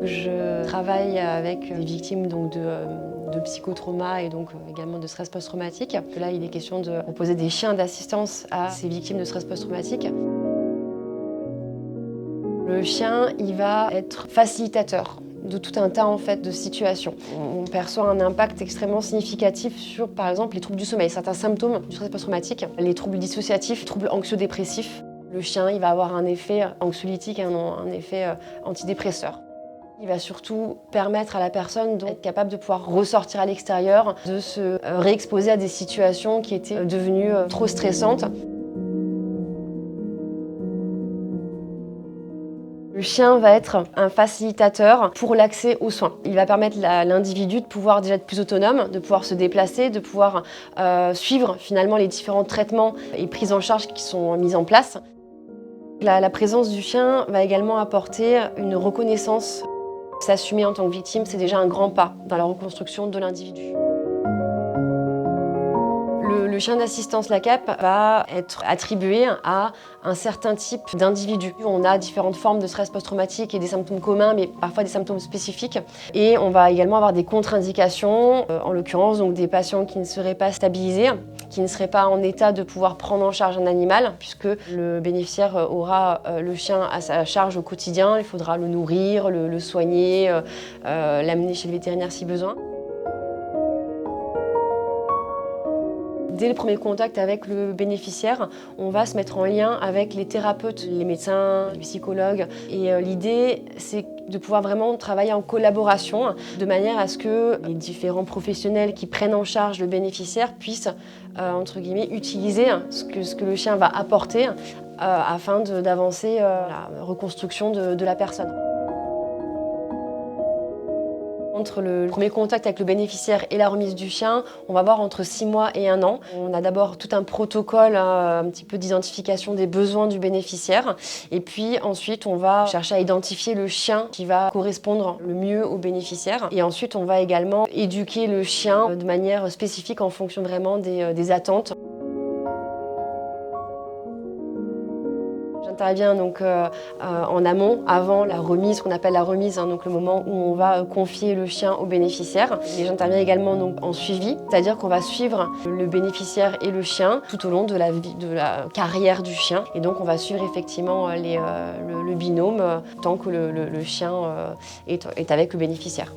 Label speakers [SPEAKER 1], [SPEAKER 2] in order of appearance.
[SPEAKER 1] Je travaille avec des victimes donc, de psychotrauma et donc également de stress post-traumatique. Là, il est question de proposer des chiens d'assistance à ces victimes de stress post-traumatique. Le chien, il va être facilitateur de tout un tas en fait, de situations. On perçoit un impact extrêmement significatif sur, par exemple, les troubles du sommeil, certains symptômes du stress post-traumatique, les troubles dissociatifs, les troubles anxio-dépressifs. Le chien, il va avoir un effet anxiolytique, un effet antidépresseur. Il va surtout permettre à la personne d'être capable de pouvoir ressortir à l'extérieur, de se réexposer à des situations qui étaient devenues trop stressantes. Le chien va être un facilitateur pour l'accès aux soins. Il va permettre à l'individu de pouvoir déjà être plus autonome, de pouvoir se déplacer, de pouvoir suivre finalement les différents traitements et prises en charge qui sont mis en place. La présence du chien va également apporter une reconnaissance. S'assumer en tant que victime, c'est déjà un grand pas dans la reconstruction de l'individu. Le chien d'assistance LACAP va être attribué à un certain type d'individu. On a différentes formes de stress post-traumatique et des symptômes communs, mais parfois des symptômes spécifiques. Et on va également avoir des contre-indications, en l'occurrence donc des patients qui ne seraient pas stabilisés, qui ne seraient pas en état de pouvoir prendre en charge un animal, puisque le bénéficiaire aura le chien à sa charge au quotidien. Il faudra le nourrir, le soigner, l'amener chez le vétérinaire si besoin. Dès le premier contact avec le bénéficiaire, on va se mettre en lien avec les thérapeutes, les médecins, les psychologues. Et l'idée, c'est de pouvoir vraiment travailler en collaboration de manière à ce que les différents professionnels qui prennent en charge le bénéficiaire puissent, entre guillemets, utiliser ce que le chien va apporter afin d'avancer la reconstruction de la personne. Entre le premier contact avec le bénéficiaire et la remise du chien, on va voir entre 6 mois et 1 an. On a d'abord tout un protocole, un petit peu d'identification des besoins du bénéficiaire. Et puis ensuite, on va chercher à identifier le chien qui va correspondre le mieux au bénéficiaire. Et ensuite, on va également éduquer le chien de manière spécifique en fonction vraiment des attentes. J'interviens donc en amont, avant la remise, ce qu'on appelle la remise, donc le moment où on va confier le chien au bénéficiaire. Et j'interviens également donc en suivi, c'est-à-dire qu'on va suivre le bénéficiaire et le chien tout au long de la carrière du chien. Et donc on va suivre effectivement le binôme tant que le chien est avec le bénéficiaire.